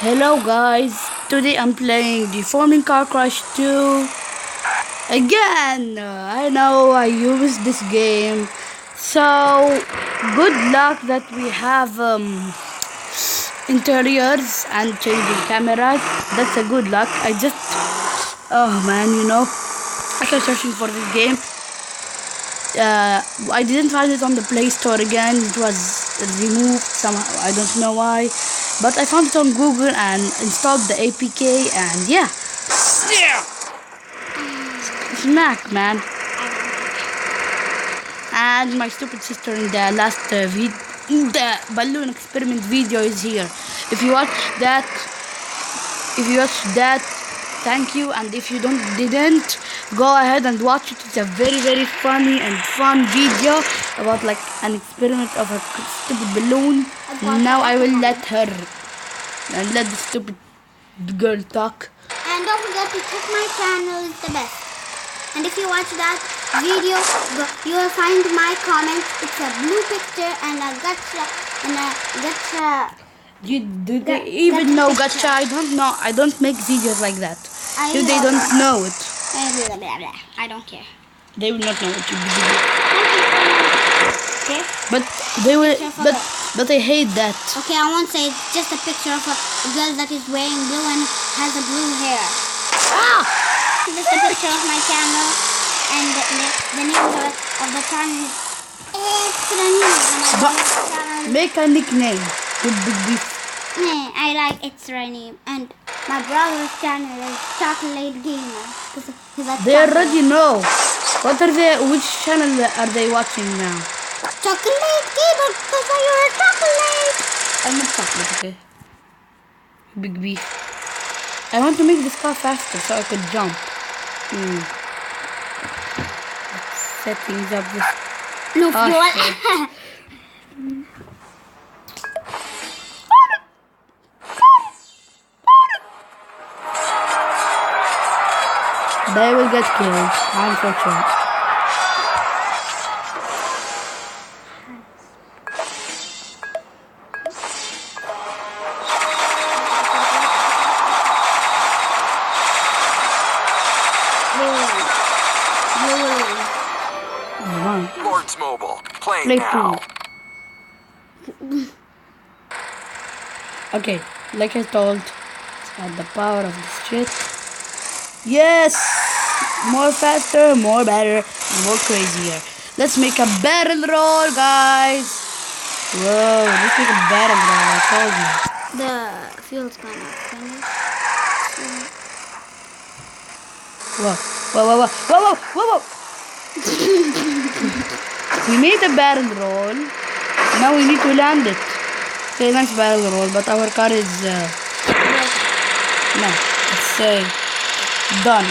Hello guys, today I'm playing Deforming Car Crash 2 again. I know I used this game, so good luck that we have interiors and changing cameras. That's a good luck. Oh man, I was searching for this game. I didn't find it on the Play Store again. It was removed somehow. I don't know why. But I found it on Google and installed the APK and yeah. Smack, man. And my stupid sister in the last the balloon experiment video is here. If you watch that, thank you. And if you didn't, go ahead and watch it. It's a very funny and fun video about like an experiment of a stupid balloon. Now I will let the stupid girl talk. And don't forget to check my channel, it's the best. And if you watch that video, you will find my comment. It's a blue picture and a gacha Do they even know gacha? I don't know. I don't make videos like that. They don't know it. I don't care. They will not know what you do. Okay? But they will. But I hate that. Okay, I won't say it's just a picture of a girl that is wearing blue and has a blue hair. Ah! This is a picture of my channel, and the name of the channel is It's Make a nickname. I like It's Rainy, and my brother's channel is Chocolate Gamer. They already know. Which channel are they watching now? Chocolate Gamer, because you're a chocolate. I'm not chocolate, okay? Big beef. I want to make this car faster so I could jump. Settings up this. No, you want. They will get killed, unfortunately. Sports Mobile, play now. Okay, like I told, it's got the power of this shit. Yes! More faster, more better, more crazier. Let's make a barrel roll, guys! Whoa, let's make a barrel roll, I told you. The fuel's gonna finish. Whoa. We made a barrel roll. Now we need to land it. Okay, nice barrel roll, but our car is no, it's done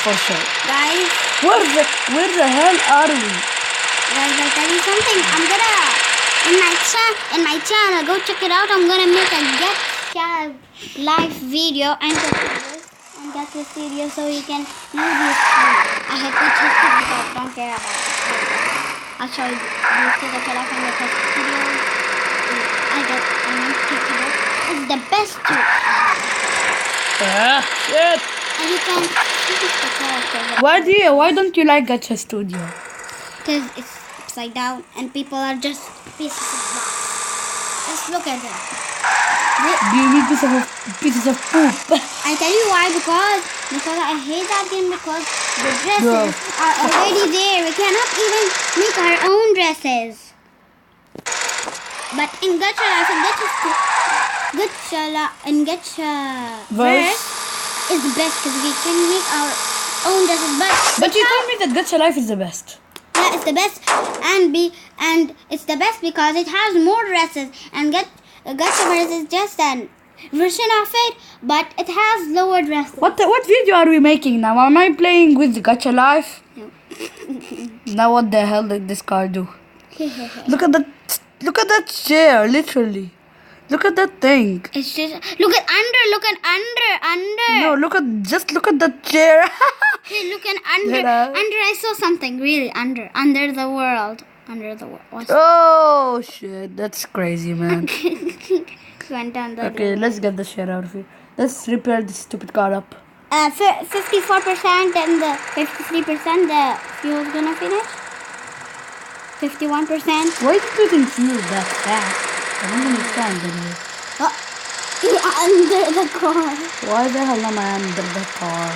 for sure. Guys, Where the hell are we? guys, I'll tell you something. I'm gonna in my channel, go check it out. I'm gonna make a get live video and get this video so you can use this. I hate what you but don't care about it. I'll show you this is the live and the video. It's the best too. Shit. And you can use the character. Why don't you like Gacha Studio? Because it's upside down and people are just pieces of rocks. Just look at them. Do you need pieces of poop? I tell you why, because I hate that game because the dresses are already there. We cannot even make our own dresses. But in Gacha Verse is the best because we can make our own dresses. But you told me that Gacha Life is the best. Yeah, it's the best, and it's the best because it has more dresses, and Gacha Verse is just an version of it, but it has lower dresses. What video are we making now? Am I playing with Gacha Life? No. Now what the hell did this car do? Look at that chair, literally. Look at that thing. It's just look at under. No, look at that chair. Hey, look at under. Under, I saw something really under the world. What's Oh shit, that's crazy, man. went under. Okay, let's get the shit out of here. Let's repair this stupid car up. 54% and the 53% the fuel's gonna finish. 51%. Why do you think fuel that fast? I don't understand anymore. Oh, you're under the car. Why the hell am I under the car?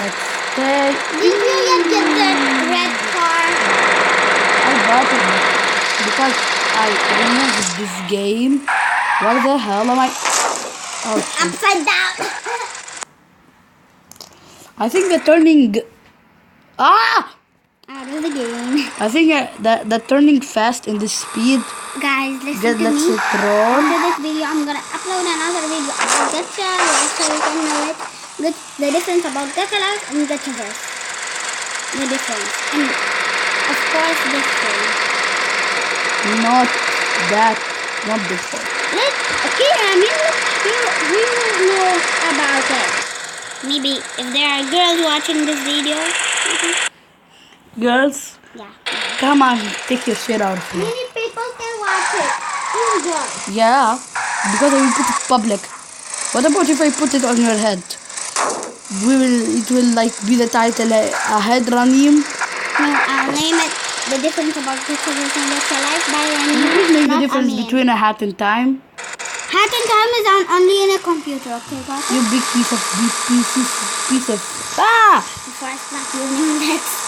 Let's stay. Did you get the red car? I bought it because I removed this game. Why the hell am I? Oh shit. Upside down. I think the turning. Ah! Out of the game. I think the turning fast in this speed. Guys, listen Get to let's me. hit roll. After this video, I'm gonna upload another video about gacha life so you can know it. The difference about gacha life and gacha verse. The difference. And of course this thing. Not that. Not this one. Okay, I mean, we will know about it. Maybe if there are girls watching this video. Girls, Yeah. come on, take your shit out of here. Many people can watch it. Even girls. Yeah, because I will put it public. What about if I put it on your head? It will like be the title, a head Ranim. No, I'll name it The Difference About Gacha Verse and Gacha Life by Remy. Please make the not difference Amin. between a hat and time. Hat and time is only in a computer, okay, guys? You big piece of ah! Before I slap you in the next.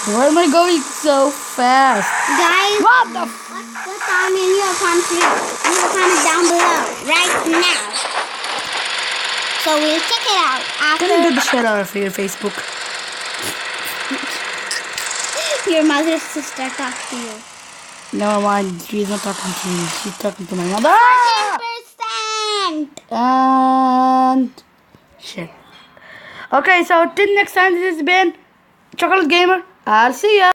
Where am I going so fast? Guys, What the? what time in your country? Leave a comment down below right now. So we'll check it out Can I get after the shit out of your Facebook? your mother's sister talks to you. Never mind, she's not talking to me. She's talking to my mother. 10%! And shit. Okay, so till next time, this has been Chocolate Gamer. I'll see ya.